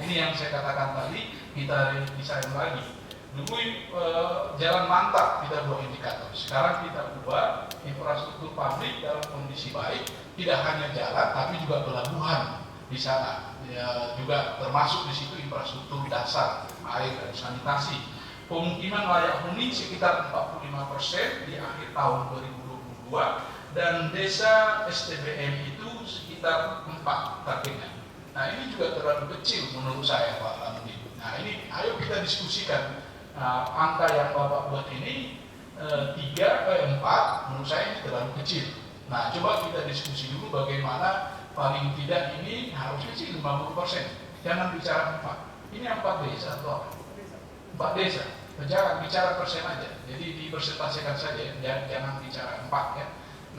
Ini yang saya katakan tadi, kita desain lagi. Dulu jalan mantap kita buat indikator, sekarang kita buat infrastruktur publik dalam kondisi baik, tidak hanya jalan tapi juga pelabuhan di sana, ya, juga termasuk di situ infrastruktur dasar, air dan sanitasi. Pemukiman layak huni sekitar 45% di akhir tahun 2022, dan desa STBM itu sekitar 4 targetnya. Nah ini juga terlalu kecil menurut saya Pak Lamudin. Nah ini ayo kita diskusikan. Angka yang Bapak buat ini 4 menurut saya ini terlalu kecil. Nah coba kita diskusi dulu bagaimana paling tidak ini harus kecil 50%. Jangan bicara 4. Ini 4 desa atau 4 desa. Jangan bicara persen aja. Jadi dipersentasikan saja, jangan bicara 4 ya.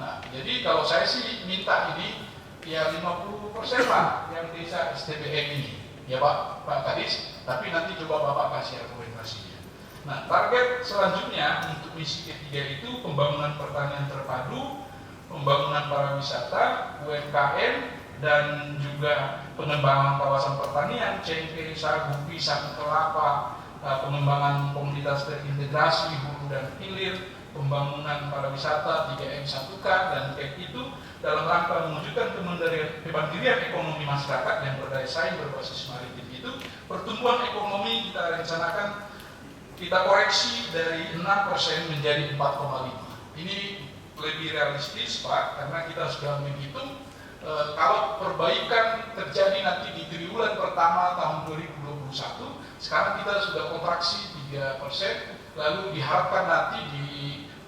Nah jadi kalau saya sih minta ini ya 50% lah yang desa STBM ini. Ya Pak Kadis, tapi nanti coba Bapak kasih argumentasinya. Nah, target selanjutnya untuk misi ketiga itu pembangunan pertanian terpadu, pembangunan pariwisata, UMKM, dan juga pengembangan kawasan pertanian, cengkeh, sagu, pisang, kelapa, pengembangan komunitas terintegrasi hulu dan hilir, pembangunan pariwisata 3M1K, dan kayak itu dalam rangka mewujudkan kemandirian ekonomi masyarakat yang berdaya saing berbasis maritim itu, pertumbuhan ekonomi kita rencanakan kita koreksi dari 6% menjadi 4,5. Ini lebih realistis Pak, karena kita sudah menghitung kalau perbaikan terjadi nanti di triwulan pertama tahun 2021, sekarang kita sudah kontraksi 3%, lalu diharapkan nanti di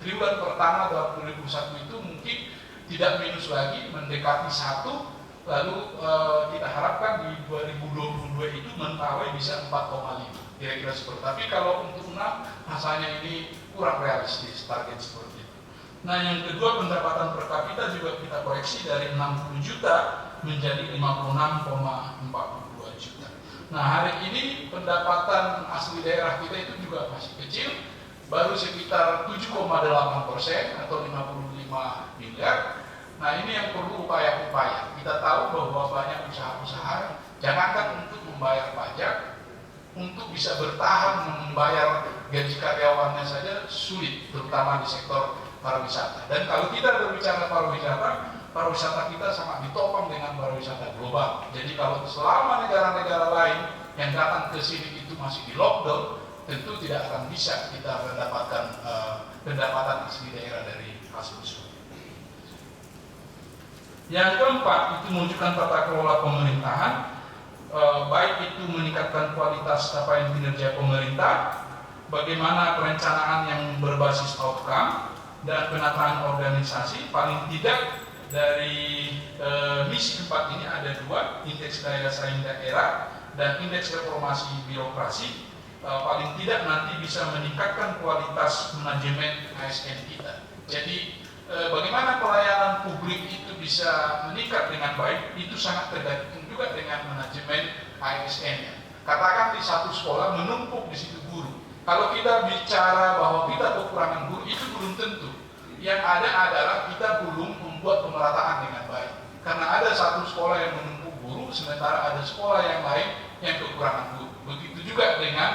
triwulan pertama tahun 2021 itu mungkin tidak minus lagi, mendekati 1, lalu kita harapkan di 2022 itu mentawai bisa 4,5. Kira-kira seperti itu. Tapi kalau untuk 6 rasanya ini kurang realistis target seperti itu. Nah yang kedua, pendapatan per kapita juga kita koreksi dari 60 juta menjadi 56,42 juta. Nah hari ini pendapatan asli daerah kita itu juga masih kecil, baru sekitar 7,8% atau 55 miliar. Nah ini yang perlu upaya-upaya. Kita tahu bahwa banyak usaha-usaha jangankan untuk membayar pajak, untuk bisa bertahan membayar gaji karyawannya saja sulit, terutama di sektor pariwisata. Dan kalau kita berbicara pariwisata kita sangat ditopang dengan pariwisata global. Jadi kalau selama negara-negara lain yang datang ke sini itu masih di lockdown, tentu tidak akan bisa kita mendapatkan pendapatan asli daerah dari hasil usaha. Yang keempat itu menunjukkan tata kelola pemerintahan. Baik itu meningkatkan kualitas capaian kinerja pemerintah, bagaimana perencanaan yang berbasis outcome, dan penataan organisasi. Paling tidak dari misi 4 ini ada 2, indeks daya saing daerah dan indeks reformasi birokrasi. Paling tidak nanti bisa meningkatkan kualitas manajemen ASN kita. Jadi bagaimana pelayanan publik itu bisa meningkat dengan baik, itu sangat tergantung juga dengan manajemen ASN-nya. Katakan di satu sekolah menumpuk di situ guru. Kalau kita bicara bahwa kita kekurangan guru, itu belum tentu. Yang ada adalah kita belum membuat pemerataan dengan baik. Karena ada satu sekolah yang menumpuk guru, sementara ada sekolah yang lain yang kekurangan guru. Begitu juga dengan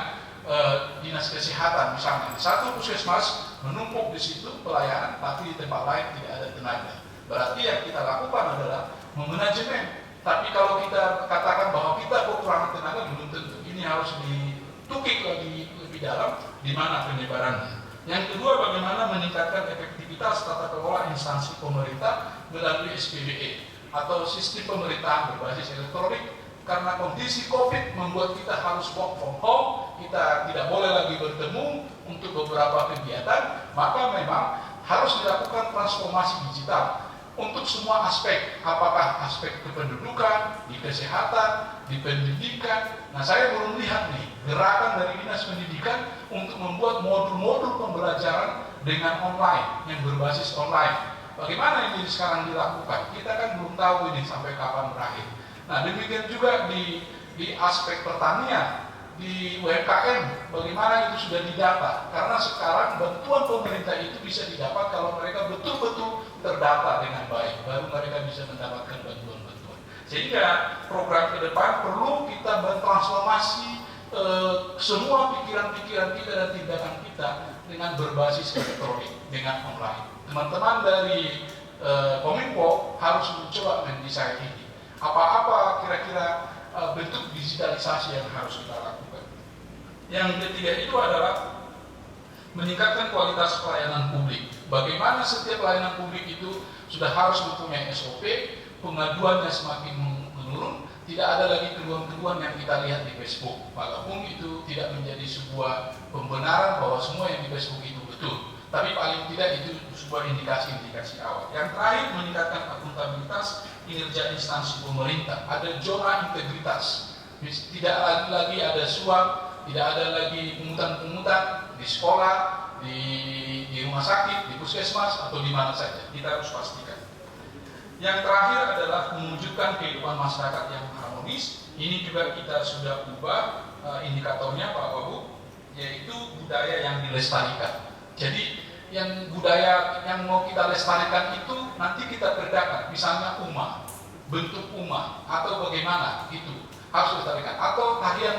dinas kesehatan, misalnya di satu puskesmas menumpuk di situ pelayanan, tapi di tempat lain tidak ada tenaga. Berarti yang kita lakukan adalah memanajemen. Tapi kalau kita katakan bahwa kita kekurangan tenaga, belum tentu. Ini harus ditukik lagi lebih dalam di mana penyebarannya. Yang kedua, bagaimana meningkatkan efektivitas tata kelola instansi pemerintah melalui SPBE atau sistem pemerintahan berbasis elektronik. Karena kondisi COVID membuat kita harus work from home, kita tidak boleh lagi bertemu untuk beberapa kegiatan, maka memang harus dilakukan transformasi digital untuk semua aspek, apakah aspek kependudukan, di kesehatan, di pendidikan. Nah saya belum lihat nih gerakan dari Dinas Pendidikan untuk membuat modul-modul pembelajaran dengan online, yang berbasis online. Bagaimana ini sekarang dilakukan? Kita kan belum tahu ini sampai kapan berakhir. Nah demikian juga di aspek pertanian, di UMKM, bagaimana itu sudah didata. Karena sekarang bantuan pemerintah itu bisa didapat kalau mereka betul-betul terdata dengan baik, baru mereka bisa mendapatkan bantuan-bantuan. Sehingga program ke depan perlu kita mentransformasi semua pikiran-pikiran kita dan tindakan kita dengan berbasis elektronik, dengan online. Teman-teman dari Kominfo harus mencoba mendesain ini. Apa-apa kira-kira bentuk digitalisasi yang harus kita lakukan. Yang ketiga itu adalah meningkatkan kualitas pelayanan publik. Bagaimana setiap pelayanan publik itu sudah harus mempunyai SOP, pengaduannya semakin menurun, tidak ada lagi keluhan-keluhan yang kita lihat di Facebook. Walaupun itu tidak menjadi sebuah pembenaran bahwa semua yang di Facebook itu betul, tapi paling tidak itu sebuah indikasi-indikasi awal. Yang terakhir, meningkatkan akuntabilitas kinerja instansi pemerintah. Ada zona integritas, tidak lagi ada suap, tidak ada lagi pungutan-pungutan di sekolah, di rumah sakit, di puskesmas, atau di mana saja. Kita harus pastikan. Yang terakhir adalah mewujudkan kehidupan masyarakat yang harmonis. Ini juga kita sudah ubah indikatornya Pak Wagub, yaitu budaya yang dilestarikan. Jadi yang budaya yang mau kita lestarikan itu nanti kita kerjakan, misalnya umah, bentuk umah atau bagaimana itu harus dilestarikan, atau tarian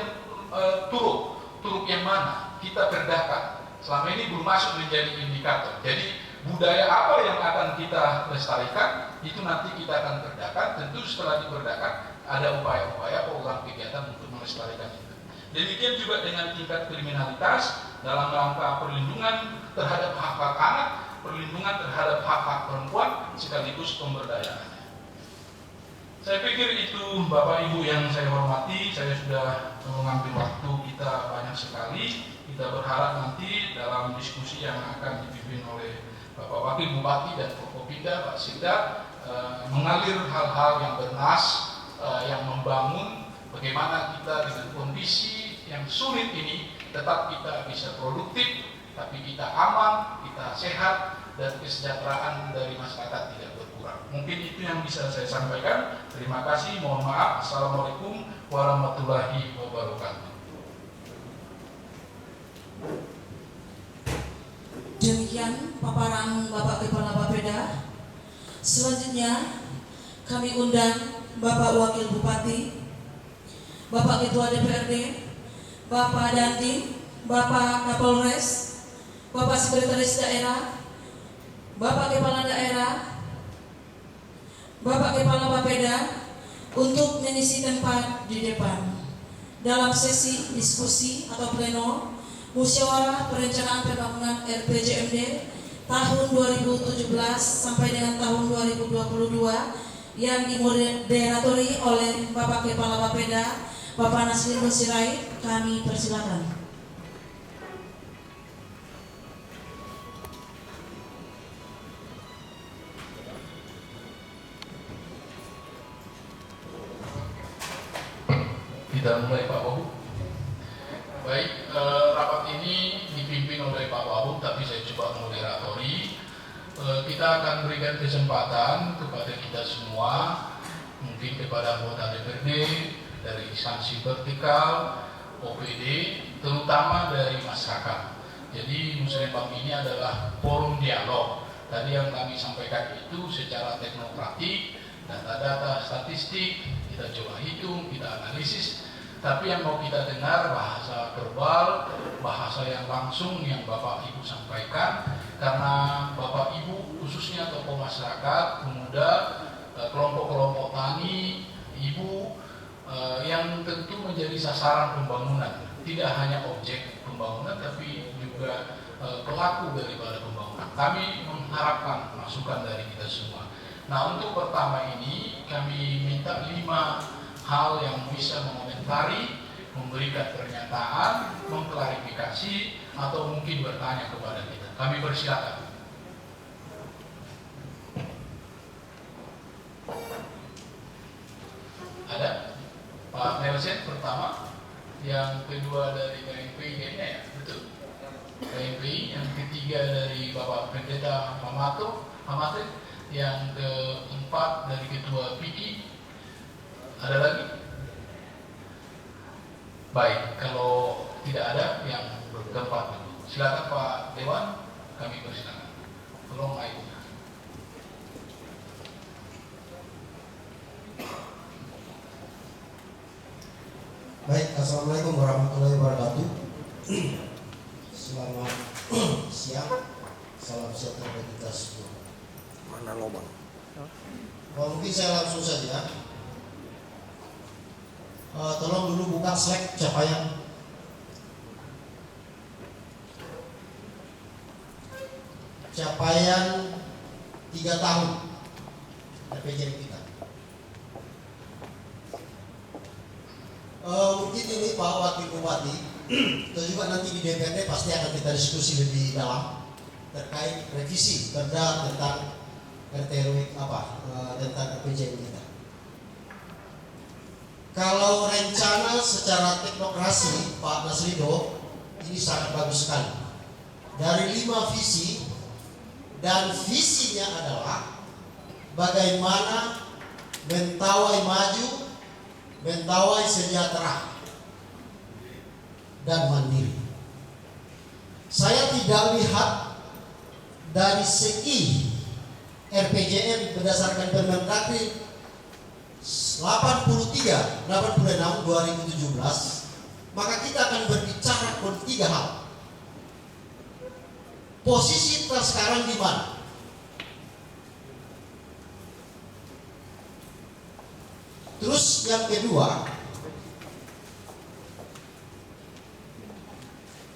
turuk yang mana kita kerjakan. Selama ini belum masuk menjadi indikator. Jadi budaya apa yang akan kita lestarikan itu nanti kita akan kerjakan. Tentu setelah dikerjakan ada upaya-upaya program kegiatan untuk melestarikan itu. Demikian juga dengan tingkat kriminalitas dalam rangka perlindungan terhadap hak-hak anak, perlindungan terhadap hak-hak perempuan, sekaligus pemberdayaan. Saya pikir itu Bapak Ibu yang saya hormati. Saya sudah mengambil waktu kita banyak sekali. Kita berharap nanti dalam diskusi yang akan dipimpin oleh Bapak Wakil Bupati dan Forkopimda, Pak Sikda, mengalir hal-hal yang bernas, yang membangun bagaimana kita dengan kondisi yang sulit ini tetap kita bisa produktif, tapi kita aman, kita sehat, dan kesejahteraan dari masyarakat tidak berkurang. Mungkin itu yang bisa saya sampaikan. Terima kasih, mohon maaf. Assalamualaikum warahmatullahi wabarakatuh. Demikian paparan Bapak Kepala Bapeda. Selanjutnya kami undang Bapak Wakil Bupati, Bapak Ketua DPRD, Bapak Dandim, Bapak Kapolres, Bapak Sekretaris Daerah, Bapak Kepala Daerah, Bapak Kepala Bapeda untuk mengisi tempat di depan dalam sesi diskusi atau pleno musyawarah perencanaan pembangunan RPJMD tahun 2017 sampai dengan tahun 2022 yang dimoderatori oleh Bapak Kepala Bapeda, Bapak Nasir Nur Sirait. Kami persilakan. Kita mulai Pak Wagub. Baik, rapat ini dipimpin oleh Pak Wagub, tapi saya coba moderatori. Kita akan berikan kesempatan kepada kita semua, mungkin kepada anggota DPRD, dari instansi vertikal, OPD, terutama dari masyarakat. Jadi Musrembang ini adalah forum dialog. Tadi yang kami sampaikan itu secara teknokratik, data-data statistik, kita coba hitung, kita analisis. Tapi yang mau kita dengar bahasa verbal, bahasa yang langsung yang Bapak Ibu sampaikan, karena Bapak Ibu khususnya tokoh masyarakat, pemuda, kelompok-kelompok tani, ibu yang tentu menjadi sasaran pembangunan, tidak hanya objek pembangunan tapi juga pelaku daripada pembangunan. Kami mengharapkan masukan dari kita semua. Nah, untuk pertama ini kami minta 5 hal yang bisa mengomentari, memberikan pernyataan, mengklarifikasi, atau mungkin bertanya kepada kita. Kami persilakan. Ada Pak Nelson pertama, yang kedua dari KNPI kayaknya ya, betul. KNPI, yang ketiga dari Bapak Pendeta Hamate, yang keempat dari Ketua PI. Ada lagi? Baik, kalau tidak ada yang keempat, silakan Pak Dewan, kami persilakan. Tolong mic-nya. Baik, assalamualaikum warahmatullahi wabarakatuh. Selamat siang, salam sejahtera bagi kita semua. Mana lobang? Mungkin saya langsung saja. Tolong dulu buka Slack capaian. Capaian 3 tahun RPJM kita. Mungkin ini Pak Wakil Bupati, atau juga nanti di DPRD pasti akan kita diskusi lebih dalam terkait revisi perda tentang RTRW tentang RPJM kita. Kalau rencana secara teknokrasi Pak Nasrido ini sangat bagus sekali. Dari 5 visi, dan visinya adalah bagaimana Mentawai maju, Mentawai sejahtera dan mandiri. Saya tidak lihat dari segi RPJM berdasarkan Permendagri 86 2017, maka kita akan berbicara tentang 3 hal. Posisi kita sekarang di mana? Terus yang kedua,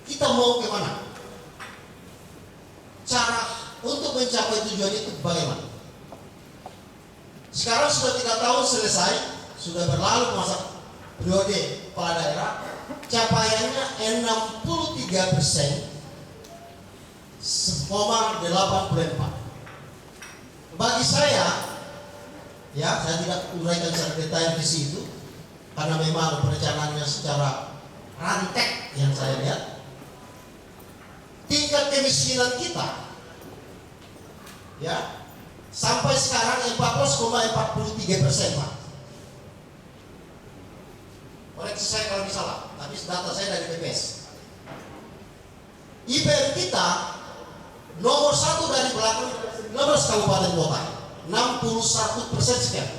kita mau kemana? Cara untuk mencapai tujuan itu bagaimana? Sekarang sudah 3 tahun selesai, sudah berlalu masa periode kepala daerah, capaiannya 63%, 0,84. Bagi saya tidak uraikan secara detail visi itu karena memang perencanaannya secara rantek yang saya lihat. Tingkat kemiskinan kita sampai sekarang 14,43%, Pak. Koreksi saya kalau salah, tapi data saya dari BPS. IPM kita nomor 1 dari belakang 19 kabupaten kota, 61% sekian.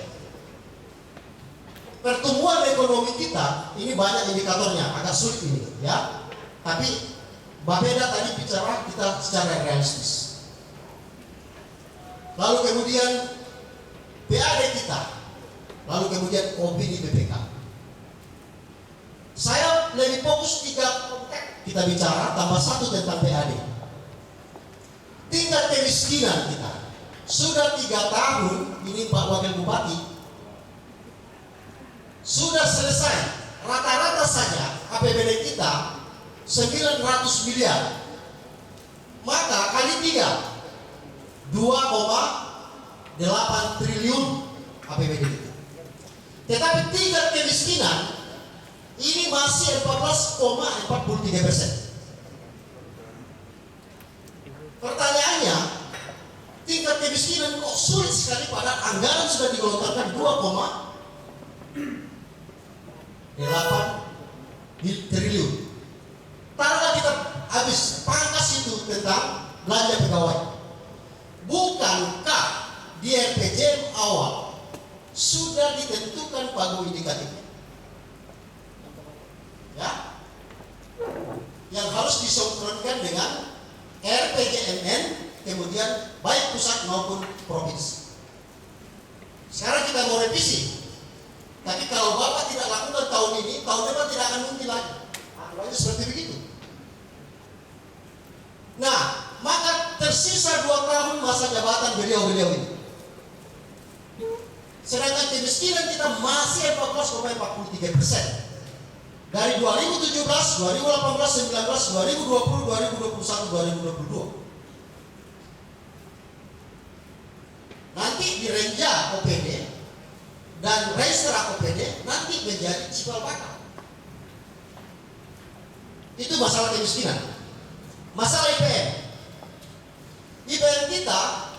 Pertumbuhan ekonomi kita ini banyak indikatornya, agak sulit ini Tapi Bapeda tadi bicara kita secara realistis. Lalu kemudian PAD kita, lalu kemudian opini BPK. Saya lebih fokus 3 konteks kita bicara, tambah 1 tentang PAD. Tingkat kemiskinan kita sudah 3 tahun ini Pak Wakil Bupati sudah selesai. Rata-rata saja APBD kita 900 miliar. Maka kali 3, 2,8 triliun APBD kita. Tetapi tingkat kemiskinan ini masih 14,43%. Pertanyaannya, tingkat kemiskinan kok sulit sekali padahal anggaran sudah digelontorkan 2,8 triliun. Taruhlah kita habis pangkas itu tentang belanja pegawai. Bukankah di RPJM awal sudah ditentukan pagu indikatif yang harus disonkronkan dengan RPJMN, kemudian baik pusat maupun provinsi. Sekarang kita mau revisi, tapi kalau Bapak tidak lakukan tahun ini, tahun depan tidak akan mungkin lagi. Aturannya seperti begitu. Nah, maka tersisa 2 tahun masa jabatan beliau-beliau ini. Sedangkan kemiskinan kita masih 14,43%. Dari 2017, 2018, 19, 2020, 2021, 2022. Nanti di renja OPD dan registra OPD nanti menjadi cikal bakal. Itu masalah kemiskinan. Masalah IPM. IPM kita,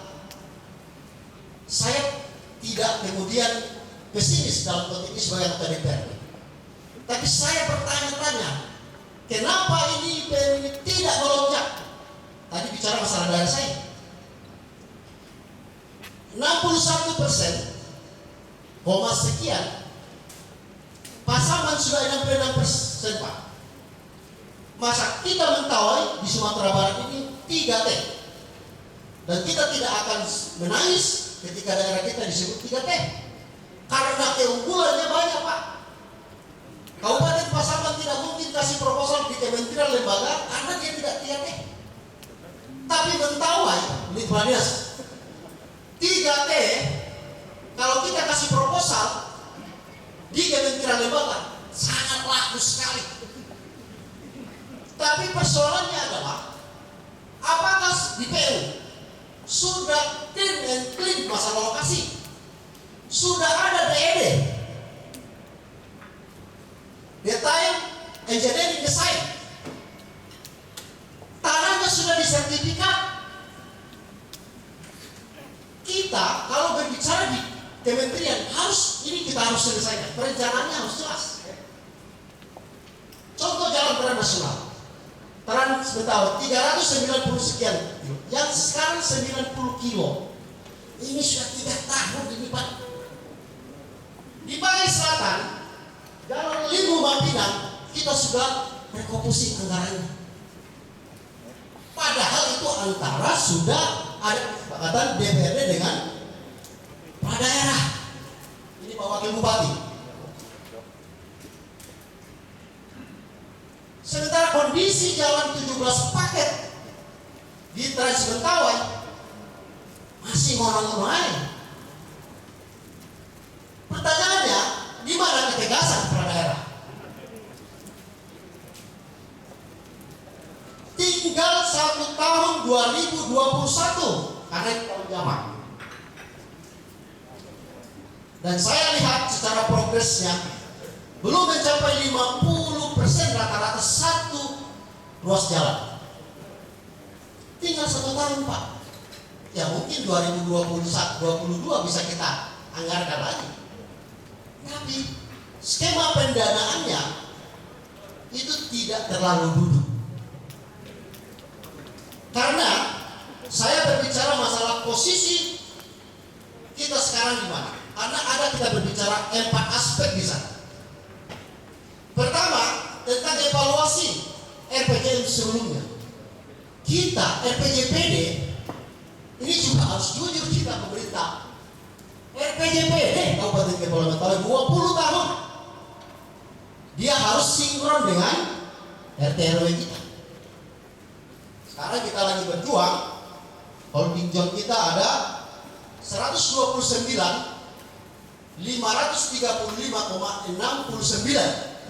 saya tidak kemudian pesimis dalam konteks ini sebagai anggota DPR. Tapi saya bertanya-tanya, kenapa ini IPM ini tidak melonjak? Tadi bicara masalah daerah saya. 61%, sekian, Pasaman sudah 66%, Pak. Masa kita Mentawai di Sumatera Barat ini 3T. Dan kita tidak akan menangis ketika daerah kita disebut 3T. Karena keunggulannya banyak, Pak. Kabupaten Pasaman tidak mungkin kasih proposal di kementerian lembaga karena dia tidak 3T. Tapi Mentawai, ini Kepala Dinas, 3T, kalau kita kasih proposal di kementerian lembaga sangat laku sekali. Tapi persoalannya adalah apakah di PU sudah clean and clean masalah lokasi, sudah ada DED, detail engineering design, tanahnya sudah disertifikat. Kita kalau berbicara di kementerian kita harus selesaikan, perencanaannya harus jelas. Contoh jalan Trans Nasional, Trans Betawi 390 sekian kilo, yang sekarang 90 kilo. Ini sudah 3 tahun ini, Pak. Di Bali Selatan, jalan Limbu Mampinang, kita sudah rekomposisi anggarannya. Padahal itu antara sudah ada kesepakatan DPRD dengan Pak Daerah. Ini Pak Wakil Bupati. Sementara kondisi jalan 17 paket di Trans Mentawai masih ngono-ngono. Pertanyaannya, di mana ketegasan Pak Daerah? Tinggal 1 tahun 2021 karena itu tahun jamak. Dan saya lihat secara progresnya belum mencapai 50% rata-rata satu ruas jalan. Tinggal 1 tahun, Pak. Ya mungkin 2021-2022 bisa kita anggarkan lagi. Tapi skema pendanaannya itu tidak terlalu duduk. Karena saya berbicara masalah posisi kita sekarang di mana? Karena kita berbicara 4 aspek di sana. Pertama, tentang evaluasi RPJM sebelumnya. Kita RPJPD ini juga harus jujur kita pemerintah. RPJPD Kabupaten Kepulauan Mentawai 20 tahun. Dia harus sinkron dengan RT RW kita. Sekarang kita lagi berjuang. Holding zone kita ada 129.535,69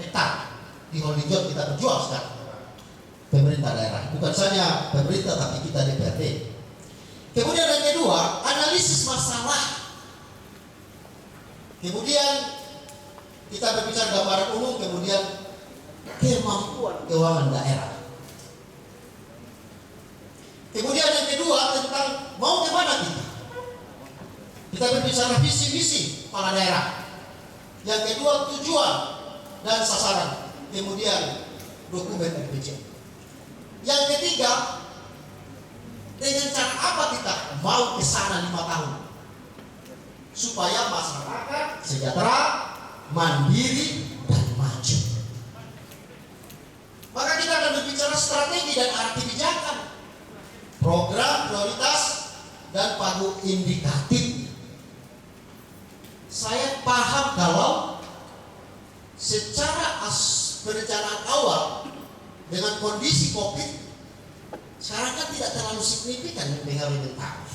hektar di holding zone kita berjuang sekarang. Pemerintah daerah, bukan saja pemerintah tapi kita DPRD. Kemudian yang kedua, analisis masalah. Kemudian kita berbicara gambaran umum, kemudian kemampuan keuangan daerah. Kemudian yang kedua tentang mau kemana kita. Kita berbicara visi misi kepala daerah. Yang kedua tujuan dan sasaran. Kemudian dokumen RPJM. Yang ketiga, dengan cara apa kita mau ke sana 5 tahun supaya masyarakat sejahtera, mandiri dan maju. Maka kita akan berbicara strategi dan arah kebijakan, program prioritas dan pagu indikatif. Saya paham kalau secara perencanaan awal dengan kondisi COVID sekarang kan tidak terlalu signifikan mempengaruhi Mentawai.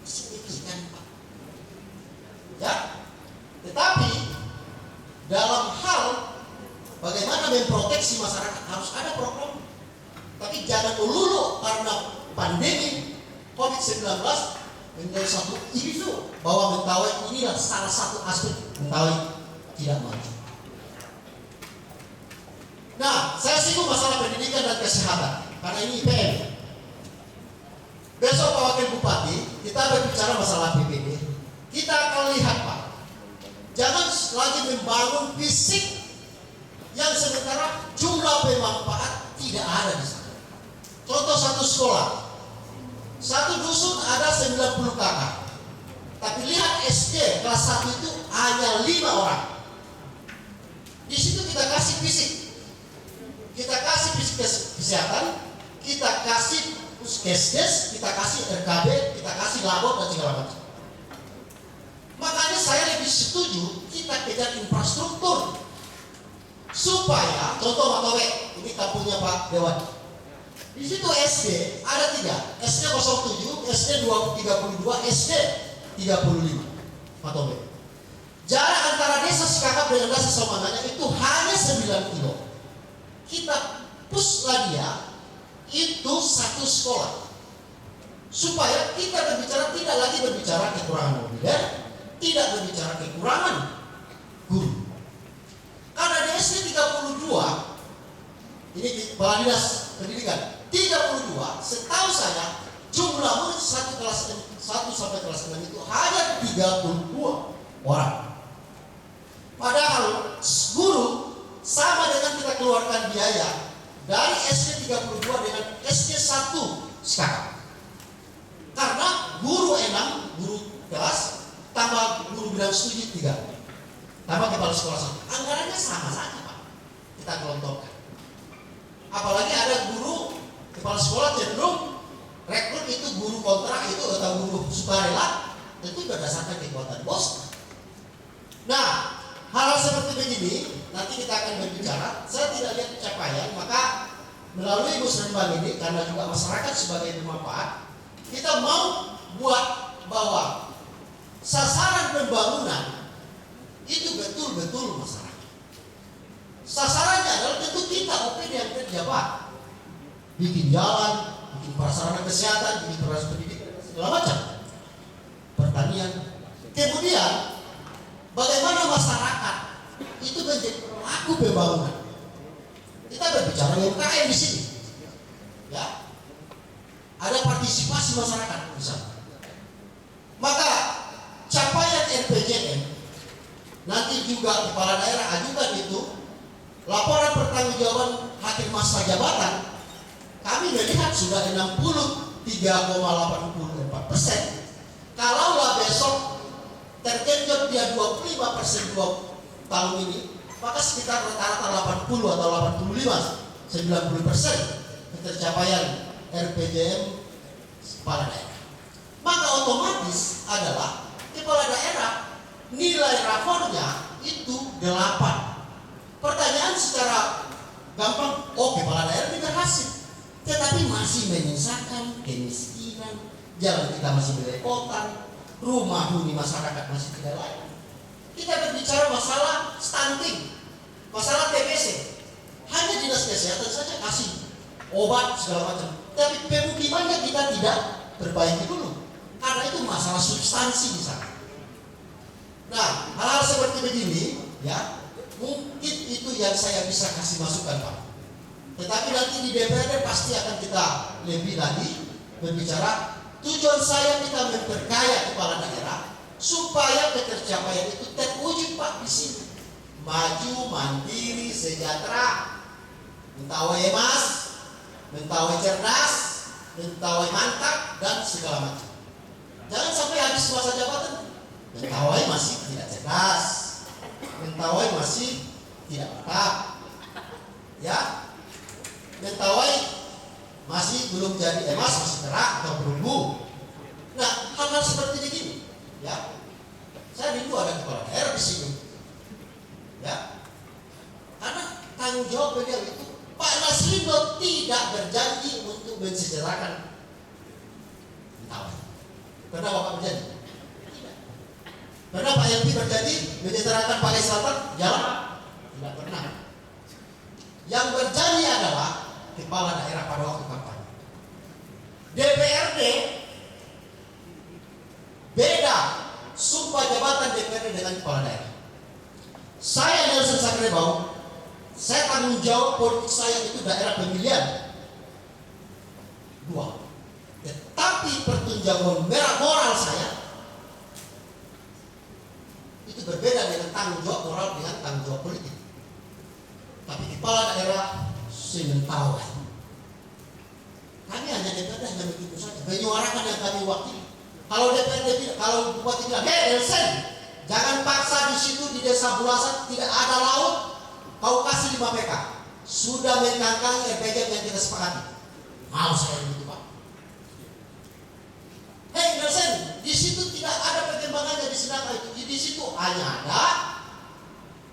Signifikan, Pak. Ya, tetapi dalam hal bagaimana memproteksi masyarakat harus ada program. Tapi jangan melulu karena pandemi COVID-19 menjadi satu isu bahwa Mentawai inilah salah satu aspek Mentawai tidak maju. Nah, saya singgung masalah pendidikan dan kesehatan karena ini IPM. Besok Pak Wakil Bupati kita berbicara masalah PPD. Kita akan lihat, Pak, jangan lagi membangun fisik yang sementara jumlah pemanfaat tidak ada di sana. Contoh satu sekolah, satu dusun ada 90 kakak, tapi lihat SD kelas 1 itu hanya 5 orang. kita kasih fisik, kita kasih fisik kesehatan, kita kasih puskesdes, kita kasih RKB, kita kasih labor dan segala macam. Makanya saya lebih setuju kita kejar infrastruktur supaya, contoh Matowe, ini kampungnya Pak Dewan. Di situ SD ada 3, SD 07, SD 32, SD 35 Matowe. Jarak antara desa Sikakap dengan desa Somananya itu hanya 9 kilo. Kita puslah dia itu satu sekolah, supaya kita berbicara tidak lagi berbicara kekurangan mobilier, tidak berbicara kekurangan guru. Karena di SD 32 ini Kepala Dinas Pendidikan 32, setahu saya jumlah murid satu sampai kelas 6 itu hanya 32 orang. Padahal guru sama dengan kita keluarkan biaya dari SD 32 dengan SD 1 sekarang. Karena guru 6, guru kelas, tambah guru bidang studi 3, tambah kepala sekolah 1. Anggarannya sama saja Pak, kita kelompokkan. Apalagi ada guru kepala sekolah cenderung rekrut itu guru kontrak itu atau guru sukarela, tentu berdasarkan kekuatan bos. Nah, hal seperti begini nanti kita akan berbicara. Saya tidak lihat capaian, maka melalui musrenbang ini karena juga masyarakat sebagai bermanfaat, kita mau buat bahwa sasaran pembangunan itu betul-betul masyarakat. Sasarannya adalah tentu kita OPD yang kerja Pak, bikin jalan, bikin prasarana kesehatan, bikin prasarana pendidikan, segala macam, pertanian. Kemudian bagaimana masyarakat itu menjadi pelaku pembangunan. Kita berbicara UMKM di sini, ya. Ada partisipasi masyarakat misalnya. Maka capaian RPJM nanti juga kepala daerah ajukan itu laporan pertanggungjawaban hakim masa jabatan. Kami melihat sudah 63,84%. Kalaulah besok tergenjot dia 25% 2 tahun ini, maka sekitar rata-rata 80 atau 85-90% pencapaian RPJM kepala daerah. Maka otomatis adalah kepala daerah nilai rapornya itu 8. Pertanyaan secara gampang, oh kepala daerah ini berhasil, tetapi masih menyisakan kemiskinan, jalan kita masih belepotan, rumah huni masyarakat masih tidak layak. Kita berbicara masalah stunting, masalah TBC, hanya dinas kesehatan saja kasih obat segala macam, tapi pemukimannya kita tidak perbaiki dulu, karena itu masalah substansi di sana. Nah, hal-hal seperti begini, ya, mungkin itu yang saya bisa kasih masukan Pak. Tetapi nanti di DPRD pasti akan kita lebih lagi berbicara. Tujuan saya kita memperkaya kepala daerah supaya ketercapaian itu terwujud Pak di sini. Maju, mandiri, sejahtera, mentawai emas, mentawai cerdas, mentawai mantap dan segala macam. Jangan sampai habis masa jabatan mentawai masih tidak cerdas, mentawai masih tidak mantap, ya, mentawai masih belum jadi emas, masih terak atau berumbu. Nah, hal-hal seperti ini, ya, saya rindu ada kepala daerah di sini, ya, karena tanggung jawab beliau itu. Pak Nasrindo tidak berjanji untuk mensejahterakan mentawai. Pernah Bapak berjanji? Tidak. Pernah Pak Yanti berjanji mensejahterakan Pangai Selatan? Jalan? Tidak pernah. Yang berjanji adalah kepala daerah pada waktu kampanye. DPRD beda sumpah jabatan DPRD dengan kepala daerah. Saya Nelson Sakrebau, saya tanggung jawab politik saya itu daerah pemilihan 2. Tetapi pertunjukan moral saya itu berbeda dengan tanggung jawab moral dengan tanggung jawab politik. Tapi kepala daerah sementara kami hanya DPRD hanya begitu saja, menyuarakan yang kami wakili. Kalau DPRD, kalau bupati bilang, Nelson, jangan paksa di situ di desa Bulasan tidak ada laut, kau kasih 5 PK, sudah menangkangi RPJM yang kita sepakati. Mau saya begitu Pak? Hei dosen, di situ tidak ada perkembangannya di Sedaka itu. Di situ hanya ada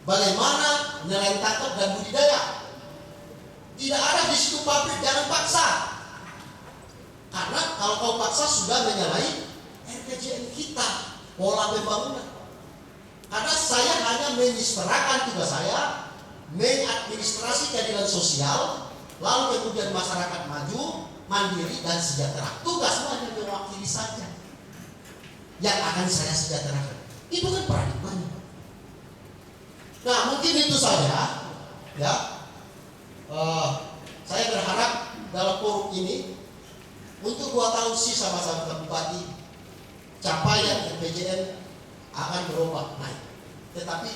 bagaimana nelayan tangkap dan budidaya. Tidak ada di situ pabrik, jangan paksa. Karena kalau kau paksa sudah menyalahi RPJM kita, pola pembangunan. Karena saya hanya menyerahkan tugas saya, mengadministrasi keadilan sosial, lalu kemudian masyarakat maju, mandiri dan sejahtera. Tugasmu hanya mewakili saja yang akan saya sejahterakan. Itu kan paradigmanya. Nah mungkin itu saja ya. Saya berharap dalam forum ini untuk 2 tahun sisa masa Bupati, capaian RPJM akan berubah naik, tetapi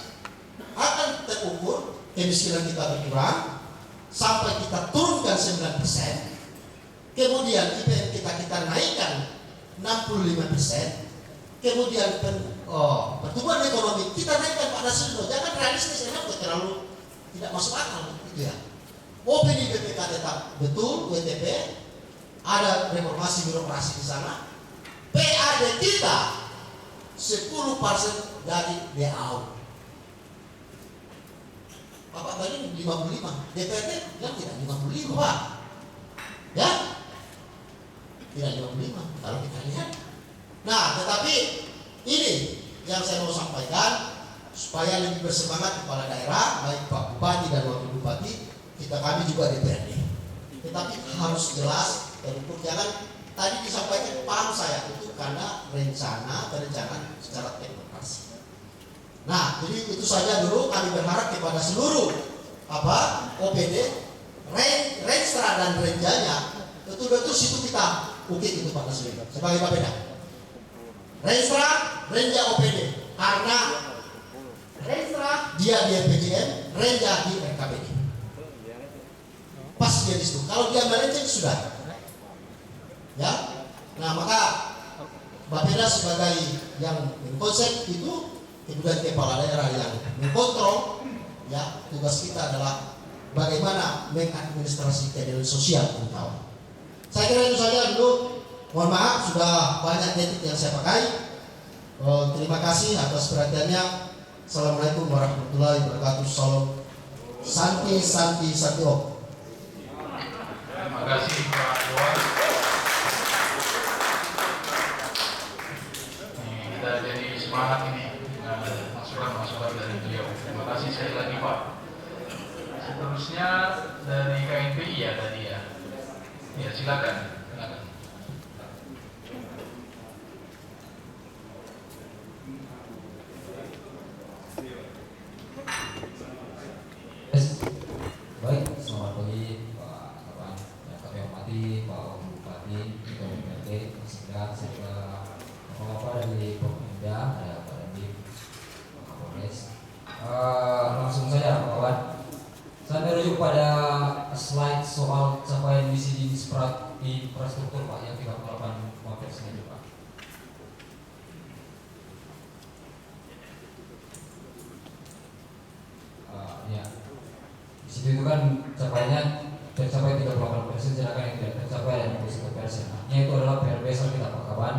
akan terukur kemiskinan kita berkurang sampai kita turunkan 9%. Kemudian IPM kita naikkan 65%. Kemudian pertumbuhan ekonomi kita naikkan pada seluruh. Jangan realistis, enak terlalu tidak masuk akal gitu ya. OPD BPK tetap betul, WTP ada reformasi birokrasi di sana. PAD kita 10% dari DAU. Bapak tadi 55, DPRD bilang tidak 55 Pak. Ya? Tidak 55 kalau kita lihat. Nah, tetapi ini yang saya mau sampaikan supaya lebih bersemangat kepala daerah, baik Pak Bupati dan Wakil Bupati, kami juga DPRD. Tetapi harus jelas terukur. Jangan tadi disampaikan paham saya itu karena perencanaan secara teknokrasi. Nah, jadi itu saja dulu. Kami berharap kepada seluruh OPD, Renstra dan Renjanya, betul-betul situ kita ukit itu Pak Nasri sebagai Bapeda. Renstra, Renja OPD, karena Renstra dia di RPJM, Renja di RKPD. Pas dia di situ. Kalau dia melenceng sudah. Ya. Nah, maka Bapeda sebagai yang konsep itu, kemudian kepala daerah yang mengkontrol, ya, tugas kita adalah bagaimana mengadministrasi keadilan sosial terutama. Saya kira itu saja dulu. Mohon maaf sudah banyak detik yang saya pakai. Terima kasih atas perhatiannya. Assalamualaikum warahmatullahi wabarakatuh. Salam Santi Om. Terima kasih Pak Dewan. Kita jadi semangat ini masukan-masukan dari beliau. Terima kasih sekali lagi Pak. Seterusnya dari KNPI ya tadi ya. Ya silakan. Baik, selamat pagi Pak Kawan, yang kami hormati Pak Wakil Bupati, Ketua DPRD, Pak Sekda, serta Bapak-bapak dari Pemda, ada Pak Dandim, Pak Kapolres. Langsung saja Pak Kawan, saya merujuk pada slide soal capaian misi di infrastruktur Pak yang 38 Mapes ini Pak. Ya. Itu kan capaiannya tercapai 38%, sedangkan yang tidak tercapai yang 21%. Artinya itu adalah PR besar kita Pak Kawan.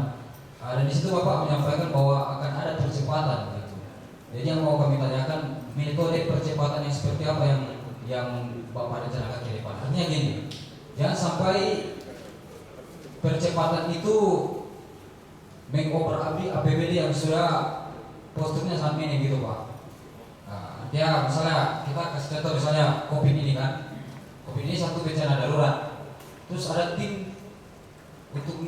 Dan di situ Bapak menyampaikan bahwa akan ada percepatan gitu. Jadi yang mau kami tanyakan, metode percepatan yang seperti apa yang Bapak rencanakan ke depan. Artinya gini, jangan sampai percepatan itu mengobrak-abrik APBD yang sudah posturnya saat ini gitu Pak. Ya misalnya kita kasih contoh misalnya COVID ini kan, COVID ini satu bencana darurat, terus ada tim untuk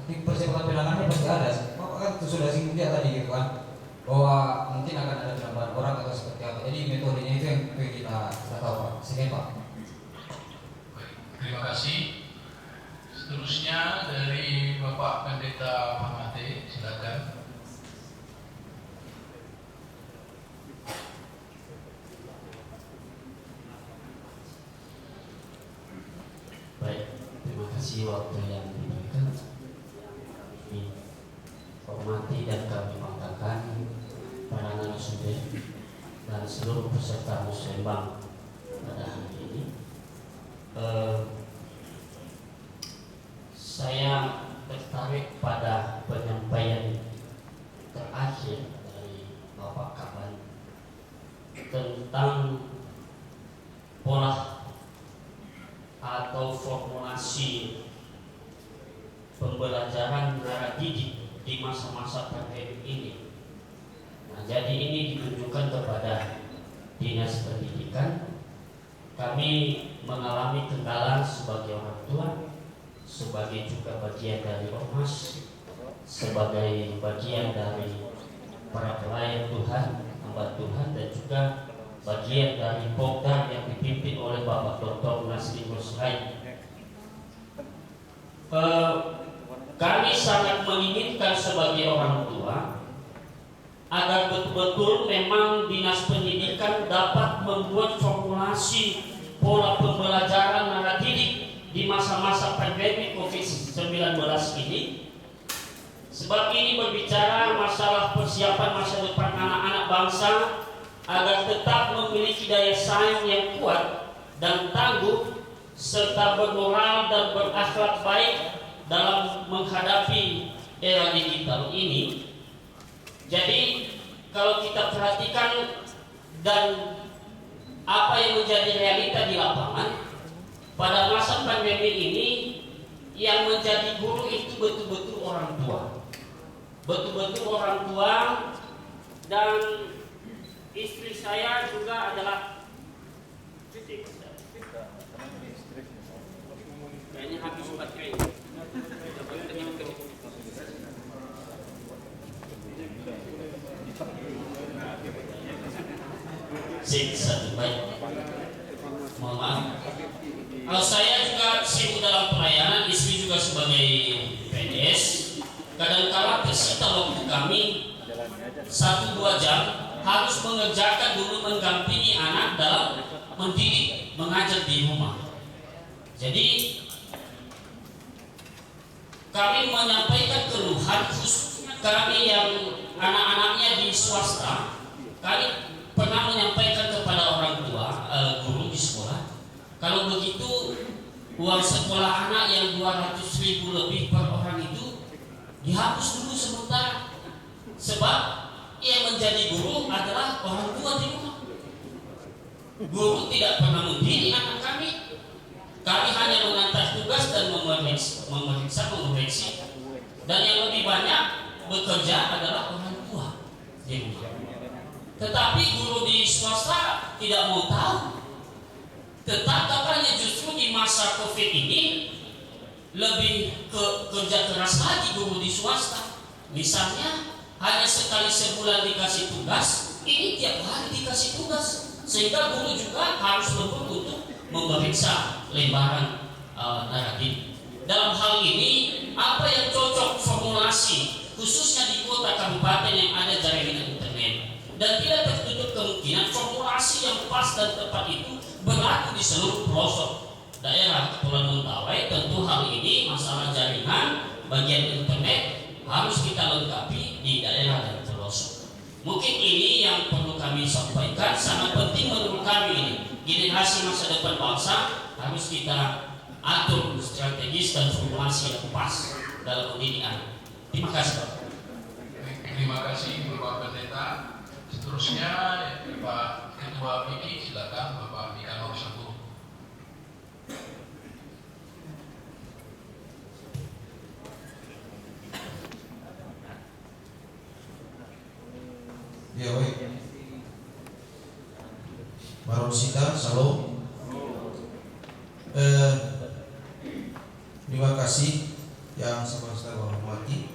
tim percepatan penanganannya pasti ada. Bapak kan itu sudah singgung dia tadi gitu kan, bahwa mungkin akan ada penambahan orang atau seperti apa. Jadi metodenya itu yang kita tahu Pak. Sekian Pak. Terima kasih. Seterusnya dari Bapak Pendeta Pamate, silakan. Baik, terima kasih waktu yang diberikan. Kami hormati dan kami banggakan para narasumber dan seluruh peserta musembang pada hari ini. Saya tertarik pada penyampaian terakhir dari Bapak Kaban tentang pola atau formulasi pembelajaran darah didik di masa-masa pandemi ini. Nah, jadi ini ditujukan kepada Dinas Pendidikan. Kami mengalami kendala sebagai orang tua, sebagai juga bagian dari ormas, sebagai bagian dari para pelayan Tuhan, hamba Tuhan, dan juga bagian dari Pokda yang dipimpin oleh Bapak Dr. Nasri Musrai. Kami sangat menginginkan sebagai orang tua agar betul-betul memang Dinas Pendidikan dapat membuat formulasi pola pembelajaran darah didik di masa-masa pandemi COVID-19 ini, sebab ini berbicara masalah persiapan masa depan anak-anak bangsa agar tetap memiliki daya saing yang kuat dan tangguh serta bermoral dan berakhlak baik dalam menghadapi era digital ini. Jadi kalau kita perhatikan dan apa yang menjadi realita di lapangan pada masa pandemi ini, yang menjadi guru itu betul-betul orang tua, betul-betul orang tua. Dan istri saya juga adalah kayaknya habis baterai. Satu baik. Mohon maaf. Saya juga sibuk dalam pelayanan, istri juga sebagai PNS. Kadang-kala tersita waktu kami 1-2 jam harus mengerjakan dulu mendampingi anak dalam mendidik, mengajar di rumah. Jadi kami menyampaikan keluhan khususnya kami yang anak-anaknya di swasta. Kami pernah menyampaikan kepada orang tua, guru di sekolah, kalau begitu uang sekolah anak yang 200.000 lebih per orang itu dihapus dulu sebentar, sebab yang menjadi guru adalah orang tua di rumah. Guru tidak pernah mendidik anak kami. Kami hanya mengantar tugas dan memeriksa, mengoreksi. Dan yang lebih banyak bekerja adalah orang tua di rumah. Tetapi guru di swasta tidak mau tahu. Tetap katanya justru di masa COVID ini lebih kerja keras lagi guru di swasta. Misalnya hanya sekali sebulan dikasih tugas, ini tiap hari dikasih tugas, sehingga guru juga harus lembur untuk memeriksa lembaran darah didik. Dalam hal ini, apa yang cocok formulasi khususnya di kota kabupaten yang ada jaringan internet, dan tidak tertutup kemungkinan formulasi yang pas dan tepat itu berlaku di seluruh pelosok daerah Kepulauan Mentawai. Tentu hal ini masalah jaringan bagian internet harus kita lengkapi di daerah dan pelosok. Mungkin ini yang perlu kami sampaikan, sangat penting menurut kami ini. Generasi masa depan bangsa harus kita atur strategis dan formulasi yang pas dalam mendidik anak. Terima kasih, Pak. Terima kasih Bapak Pendeta. Seterusnya Pak Ketua PIKI, silakan Bapak Nikanor Satu. Ya baik. Baron Sita, salam. Terima kasih yang saya hormati,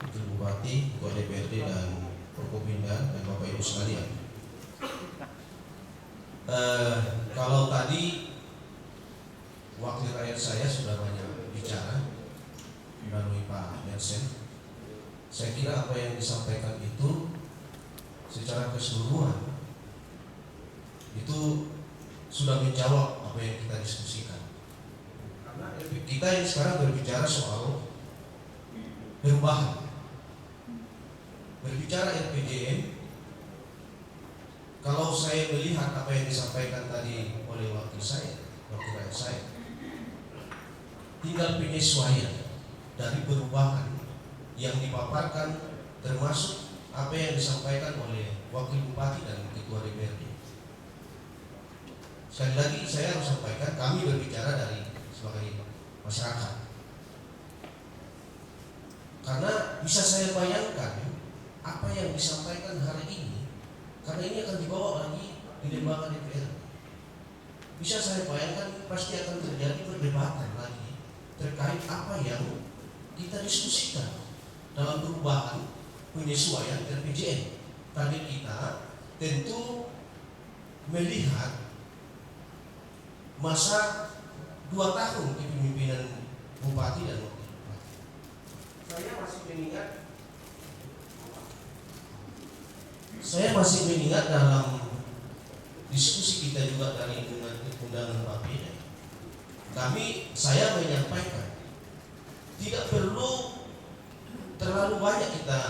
Ibu Bupati, Ketua DPRD dan Forkopimda dan Bapak Ibu sekalian. Kalau tadi wakil rakyat saya sudah banyak bicara melalui Pak Mensen, saya kira apa yang disampaikan itu secara keseluruhan itu sudah menjawab apa yang kita diskusikan. Karena kita yang sekarang berbicara soal perubahan, berbicara RPJM, kalau saya melihat apa yang disampaikan tadi oleh wakil rakyat saya, tinggal penyesuaian dari perubahan yang dipaparkan, termasuk apa yang disampaikan oleh wakil bupati dan ketua DPRD. Sekali lagi saya harus sampaikan, kami berbicara dari sebagai masyarakat, karena bisa saya bayangkan apa yang disampaikan hari ini, karena ini akan dibawa lagi di lembaga DPR. Bisa saya bayangkan pasti akan terjadi perdebatan lagi terkait apa yang kita diskusikan dalam perubahan penyesuaian RPJM. Tadi kita tentu melihat masa 2 tahun kepemimpinan bupati dan wakil bupati. Saya masih mengingat dalam diskusi kita juga dari undangan Pak Beda, saya menyampaikan tidak perlu terlalu banyak kita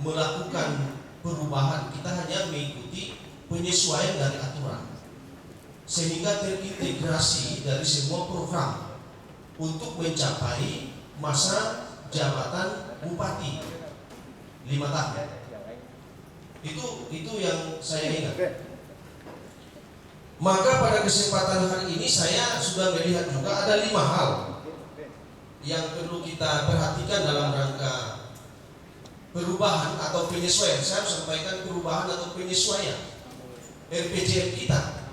melakukan perubahan, kita hanya mengikuti penyesuaian dari aturan sehingga terintegrasi dari semua program untuk mencapai masa jabatan bupati 5 tahun. Itu yang saya ingat. Maka pada kesempatan hari ini saya sudah melihat juga ada 5 hal yang perlu kita perhatikan dalam rangka perubahan atau penyesuaian. Saya sampaikan perubahan atau penyesuaian RPJM kita.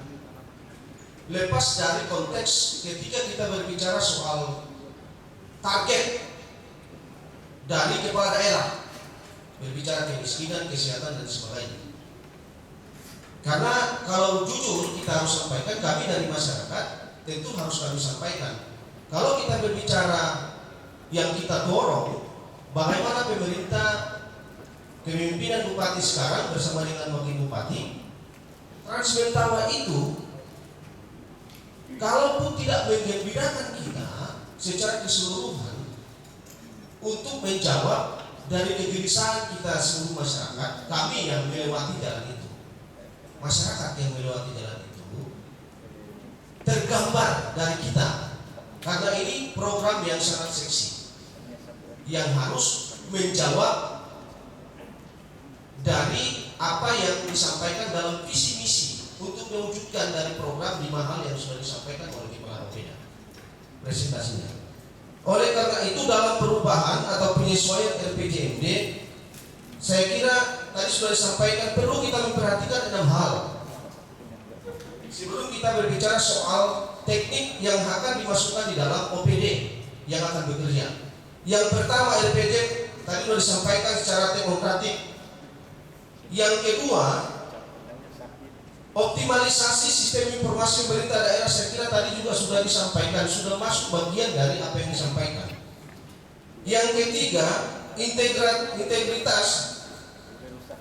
Lepas dari konteks ketika kita berbicara soal target dari kepala daerah, berbicara kemiskinan, kesehatan dan sebagainya. Karena kalau jujur kita harus sampaikan, kami dari masyarakat tentu harus kami sampaikan, kalau kita berbicara yang kita dorong, bagaimana pemerintah kepemimpinan bupati sekarang bersama dengan wakil bupati Transmentawa itu, kalaupun tidak menggembirakan kita secara keseluruhan untuk menjawab dari kegelisahan kita seluruh masyarakat, kami yang melewati jalan itu, masyarakat yang melewati jalan itu tergambar dari kita, karena ini program yang sangat seksi yang harus menjawab dari apa yang disampaikan dalam visi misi untuk mewujudkan dari program 5 hal yang sudah disampaikan oleh Kepala Bapeda presentasinya. Oleh karena itu dalam perubahan atau penyesuaian RPJMD, saya kira tadi sudah disampaikan perlu kita memperhatikan 6 hal sebelum kita berbicara soal teknik yang akan dimasukkan di dalam OPD yang akan bekerja. Yang pertama RPJM tadi sudah disampaikan secara demokratik. Yang kedua, optimalisasi sistem informasi pemerintah daerah, saya kira tadi juga sudah disampaikan, sudah masuk bagian dari apa yang disampaikan. Yang ketiga, integritas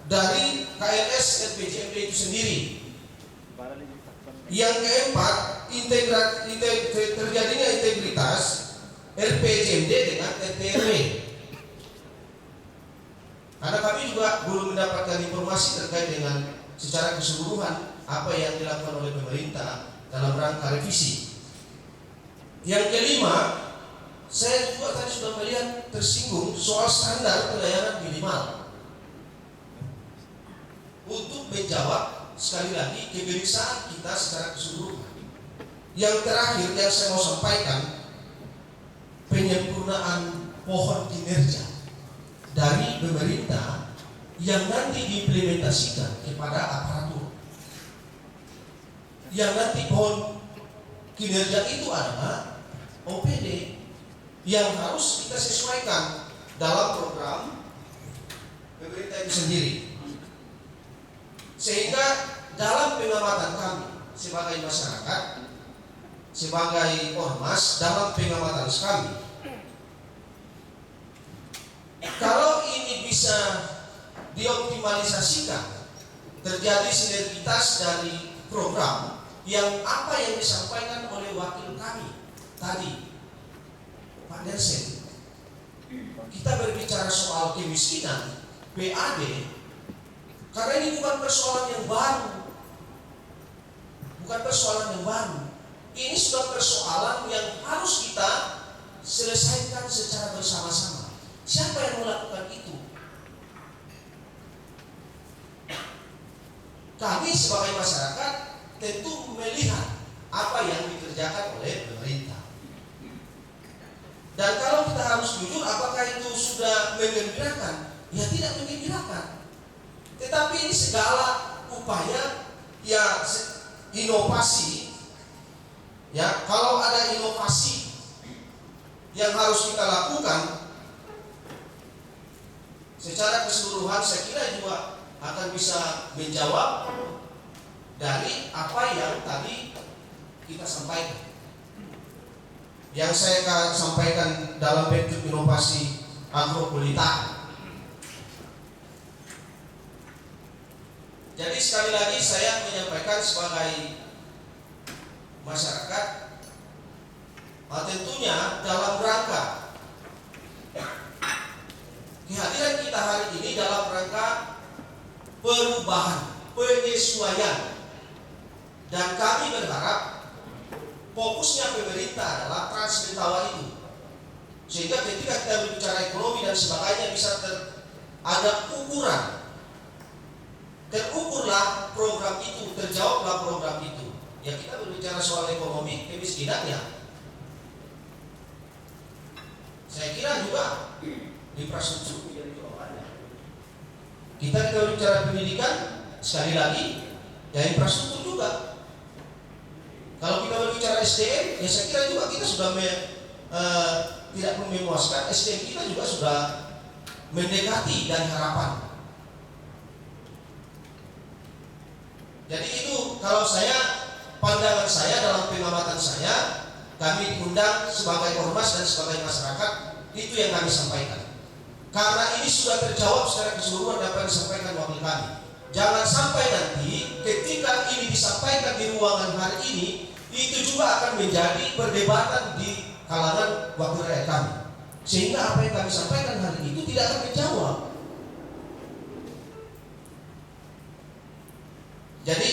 dari KLS RPJMD itu sendiri. Yang keempat, terjadinya integritas RPJMD dengan RT/RW. Karena kami juga belum mendapatkan informasi terkait dengan secara keseluruhan apa yang dilakukan oleh pemerintah dalam rangka revisi. Yang kelima, saya juga tadi sudah melihat tersinggung soal standar pelayanan minimal untuk menjawab sekali lagi kegelisahan kita secara keseluruhan. Yang terakhir yang saya mau sampaikan, penyempurnaan pohon kinerja dari pemerintah yang nanti diimplementasikan kepada aparatur. Yang nanti pohon kinerja itu adalah OPD yang harus kita sesuaikan dalam program pemerintah itu sendiri. Sehingga dalam pengamatan kami sebagai masyarakat, sebagai ormas, dalam pengamatan kami, kalau ini bisa dioptimalisasikan, terjadi sinergitas dari program yang apa yang disampaikan oleh wakil kami tadi, Pak Nelson, kita berbicara soal kemiskinan, PAD Karena ini bukan persoalan yang baru. Bukan persoalan yang baru. Ini sudah persoalan yang harus kita selesaikan secara bersama-sama. Siapa yang melakukan itu? Kami sebagai masyarakat tentu melihat apa yang dikerjakan oleh pemerintah. Dan kalau kita harus jujur, apakah itu sudah menggembirakan? Ya tidak menggembirakan. Tetapi ini segala upaya ya inovasi. Ya, kalau ada inovasi yang harus kita lakukan secara keseluruhan, saya kira juga akan bisa menjawab dari apa yang tadi kita sampaikan. Yang saya sampaikan dalam bentuk inovasi agropolitan. Jadi sekali lagi saya menyampaikan sebagai masyarakat, tentunya dalam rangka kehadiran kita hari ini dalam rangka perubahan, penyesuaian, dan kami berharap fokusnya pemerintah adalah transmentawa itu, sehingga ketika kita berbicara ekonomi dan sebagainya bisa ada ukuran, terukurlah program itu, terjawablah program itu. Ya kita berbicara soal ekonomi, kemiskinan ya, saya kira juga infrastruktur menjadi jawabannya. Kita berbicara pendidikan, sekali lagi ya infrastruktur juga. Kalau kita berbicara SDM, ya saya kira juga kita sudah tidak memuaskan. SDM kita juga sudah mendekati dari harapan. Jadi itu kalau pandangan saya dalam pengamatan saya, kami diundang sebagai ormas dan sebagai masyarakat, itu yang kami sampaikan. Karena ini sudah terjawab secara keseluruhan apa yang disampaikan wakil kami. Jangan sampai nanti ketika ini disampaikan di ruangan hari ini, itu juga akan menjadi perdebatan di kalangan wakil rakyat kami. Sehingga apa yang kami sampaikan hari ini itu tidak akan menjawab. Jadi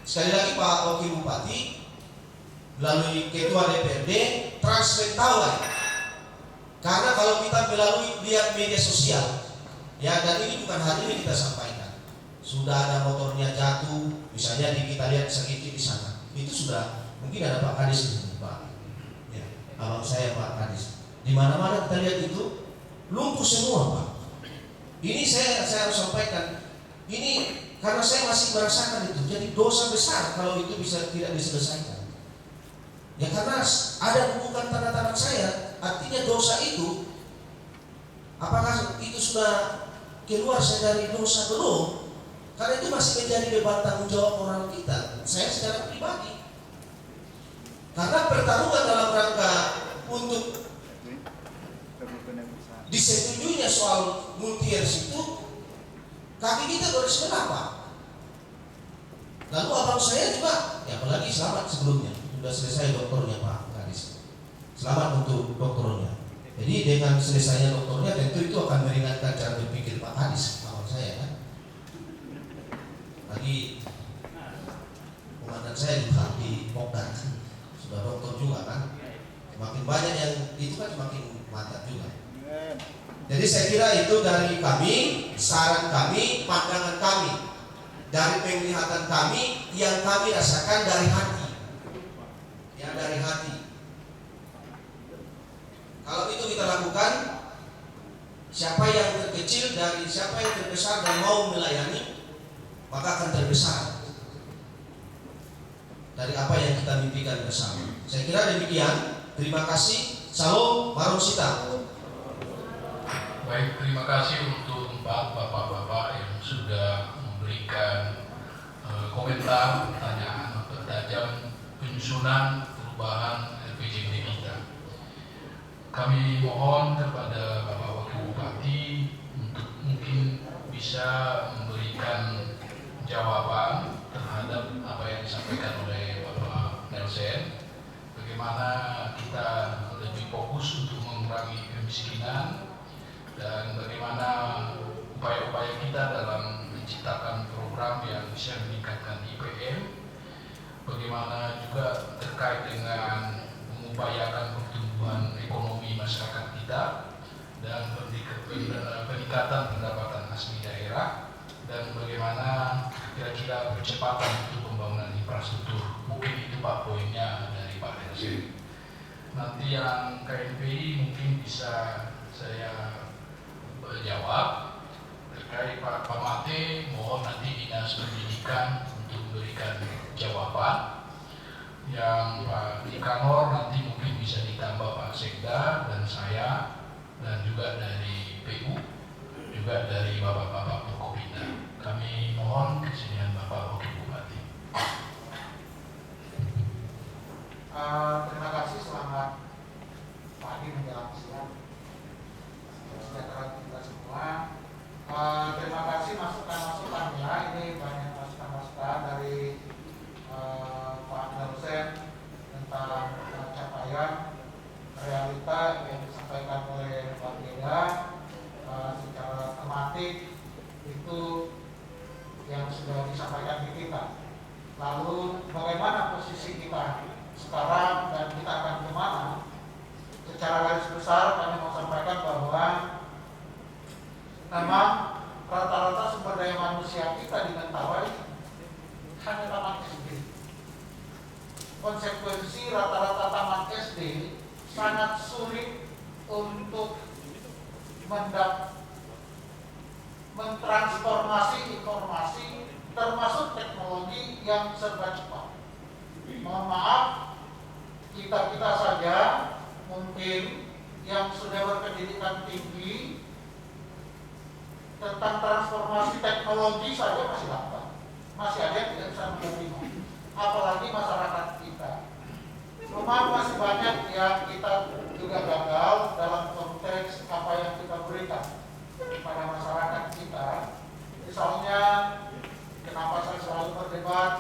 sekali lagi Pak Wakil Bupati melalui Ketua DPRD transmentawa. Karena kalau kita melalui lihat media sosial, ya, dan ini bukan hari ini kita sampaikan, sudah ada motornya jatuh, misalnya kita lihat sedikit di sana, itu sudah mungkin ada Pak Kadis di sini, Pak, ya, abang saya Pak Kadis. Di mana-mana kita lihat itu lumpuh semua, Pak. Ini saya harus sampaikan, ini karena saya masih merasakan itu, jadi dosa besar kalau itu tidak diselesaikan. Ya karena ada bukan tanda tangan saya, artinya dosa itu, apakah itu sudah keluar saya dari dosa belum? Karena itu masih menjadi beban tanggung jawab moral kita. Saya secara pribadi, karena pertarungan dalam rangka untuk disetujuinya soal multi years itu, kaki kita harus berapa? Lalu abang saya juga, ya apalagi selamat sebelumnya. Sudah selesai doktornya Pak Kadis. Selamat untuk doktornya. Jadi dengan selesainya doktornya tentu itu akan meringankan cara berpikir Pak Kadis, kawan saya kan. Lagi komandan saya juga di Pokdan, sudah doktor juga kan. Makin banyak yang itu kan makin mantap juga. Jadi saya kira itu dari kami, saran kami, pandangan kami, dari penglihatan kami yang kami rasakan dari hati. Ya dari hati. Kalau itu kita lakukan, siapa yang terkecil dari siapa yang terbesar dan mau melayani, maka akan terbesar dari apa yang kita mimpikan bersama. Saya kira demikian. Terima kasih. Salam Marusita. Baik, terima kasih untuk bapak-bapak yang sudah memberikan komentar, pertanyaan bertajam penyusunan perubahan RPJMD kita. Kami mohon kepada Bapak Wakil Bupati untuk mungkin bisa memberikan jawaban terhadap apa yang disampaikan oleh Bapak Nelson. Bagaimana kita lebih fokus untuk mengurangi kemiskinan dan bagaimana upaya-upaya kita dalam menciptakan program yang bisa meningkatkan IPM, bagaimana juga terkait dengan mengupayakan pertumbuhan ekonomi masyarakat kita dan peningkatan pendapatan asli daerah, dan bagaimana kira-kira percepatan untuk pembangunan infrastruktur. Mungkin itu Pak poinnya dari Pak Delsi. Nanti yang KNPI mungkin bisa saya jawab. Terkait Pak Mate, mohon nanti Dinas Pendidikan untuk memberikan jawaban. Yang Pak Nikanor nanti mungkin bisa ditambah Pak Sekda dan saya, dan juga dari PU, juga dari Bapak-Bapak Forkopimda. Kami mohon kesediaan Bapak Wakil Bupati. Terima kasih, selamat pagi menjelang siang. Sejahtera kita semua. Terima kasih masukan-masukannya. Ini banyak masukan-masukan dari Pak dosen tentang capaian realita yang disampaikan oleh Pak Beda secara tematik itu yang sudah disampaikan di kita. Lalu bagaimana posisi kita sekarang dan kita akan kemana? Secara garis besar kami mau sampaikan bahwa memang rata-rata sumber daya manusia kita di Mentawai hanya taman SD. Konsekuensi rata-rata taman SD sangat sulit untuk mentransformasi informasi termasuk teknologi yang serba cepat. Mohon maaf, kita saja mungkin yang sudah berpendidikan tinggi tentang transformasi teknologi saja masih lambat. Masih ada yang tidak bisa menerima. Apalagi masyarakat kita. Memang masih banyak yang kita juga gagal dalam konteks apa yang kita berikan kepada masyarakat kita. Misalnya, kenapa saya selalu berdebat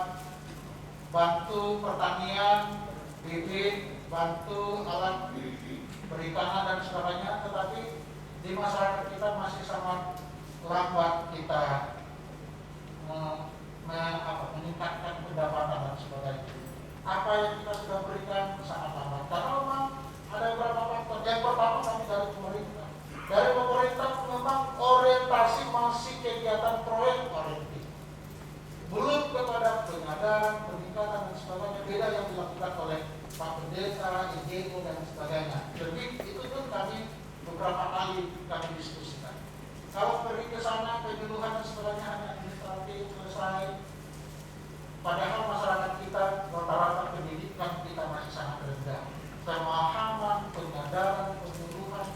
bantu pertanian, bibit, bantu alat perikanan dan sebagainya, tetapi di masyarakat kita masih sangat lambat kita meningkatkan pendapatan dan sebagainya. Apa yang kita sudah berikan sangat lambat. Karena memang ada beberapa faktor. Yang pertama kami dari pemerintah. Dari pemerintah memang orientasi masih kegiatan proyek oriented. Belum kepada penyadaran, peningkatan dan sebagainya. Beda yang dilakukan oleh Pak Pendeta, IGO dan sebagainya. Jadi itu pun kami beberapa kali kami diskusikan. Kalau pergi ke sana penyuluhan dan sebagainya hanya administratif selesai. Padahal masyarakat kita rata-rata pendidikan kita masih sangat rendah. Pemahaman, penyadaran, penyuluhan.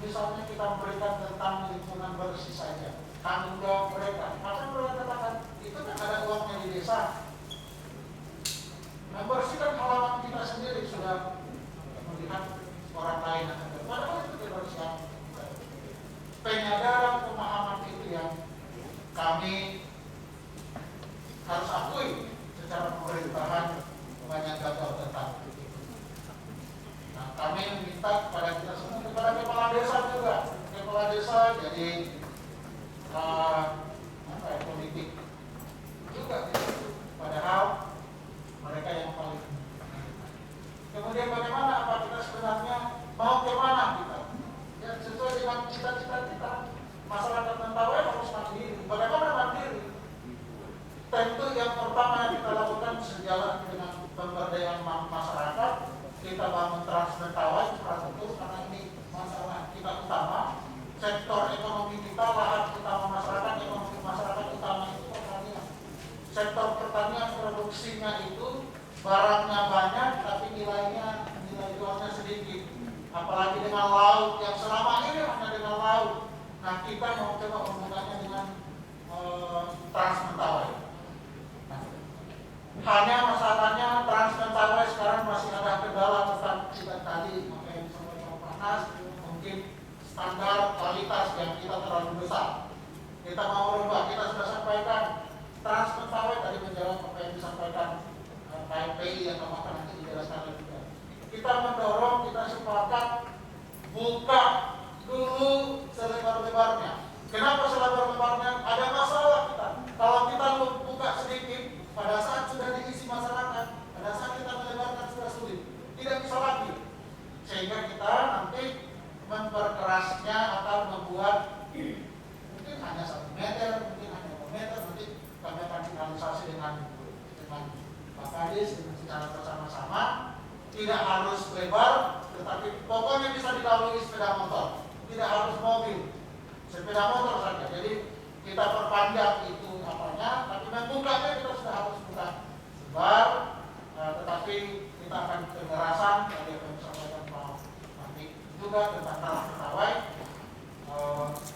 Misalnya kita memberikan tentang lingkungan bersih saja, tanggung jawab mereka. Maka mereka katakan itu kan ada uangnya di desa. Membersihkan halaman kita sendiri sudah melihat orang lain akan berbuat. Padahal itu kebersihan. Penyadaran, pemahaman itu yang kami harus akui secara pemerintahan banyak gagal tentang itu. Nah, kami minta kepada kita semua, kepada kepala desa juga, kepala desa jadi politik juga gitu. Padahal mereka yang paling. Kemudian bagaimana apa kita sebenarnya mau kemana kita? Ya sesuai dengan cita-cita kita. Masyarakat Mentawai harus mandiri. Bagaimana mandiri? Tentu yang pertama yang kita lakukan sejalan dengan pemberdayaan masyarakat, kita bangun Trans Mentawai infrastruktur karena ini masalah kita utama. Sektor ekonomi kita, lahan utama masyarakat, ekonomi masyarakat utama itu pertanian. Sektor pertanian produksinya itu barangnya banyak, tapi nilai jualnya sedikit. Apalagi dengan laut yang selama ini hanya dengan laut. Nah kita mau coba hubungannya dengan Trans Mentawai. Hanya masalahnya Trans Mentawai sekarang masih ada kendala tentang kita tadi, makanya disampaikan panas, mungkin standar kualitas yang kita terlalu besar. Kita mau rubah, kita sudah sampaikan Trans Mentawai tadi menjawab apa yang disampaikan KNPI yang akan nanti dijelaskan lagi. Kita mendorong, kita sepakat buka dulu selebar-lebarnya. Kenapa selebar-lebarnya? Ada masalah kita. pada saat sudah diisi masyarakat, pada saat kita melebarkan sudah sulit, tidak bisa lagi, sehingga kita nanti memperkerasnya atau membuat mungkin hanya 1 meter, mungkin hanya 2 meter, nanti kami akan finalisasi dengan Pak Kadis secara bersama-sama, tidak harus lebar, tetapi pokoknya bisa dilalui sepeda motor, tidak harus mobil, sepeda motor saja. Jadi kita perpanjang itu apanya, tapi membukanya kita sudah harus buka lebar, tetapi kita akan pengerasan, tadi yang disampaikan Pak Nanti juga tentang tanah Mentawai,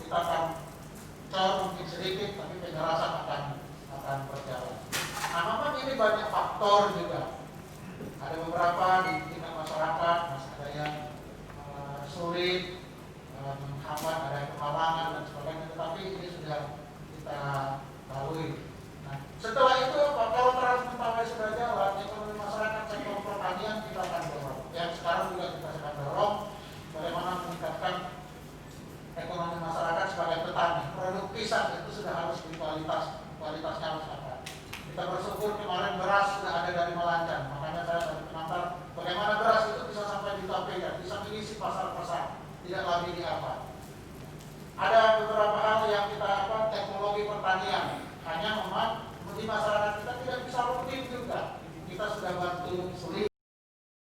kita akan cor mungkin sedikit, tapi pengerasan akan berjalan. Nah, memang ini banyak faktor juga. Ada beberapa di tingkat masyarakat masih ada yang sulit, menghambat, ada yang kemalangan dan sebagainya, tetapi ini sudah kita lalui. Nah, setelah itu kalau Trans Mentawai sudah jalan, ekonomi masyarakat sektor pertanian kita akan dorong. Yang sekarang juga kita sedang dorong bagaimana meningkatkan ekonomi masyarakat sebagai petani. Produk pisang itu sudah harus kualitasnya harus ada. Kita bersyukur kemarin beras sudah ada dari Melanjan, makanya saya tadi pengantar bagaimana beras itu bisa sampai di Tapega, bisa mengisi pasar-pasar, tidak lagi di apa. Ada beberapa hal yang kita teknologi pertanian, hanya memang di masyarakat kita tidak bisa rutin juga. Kita sudah bantu sulit.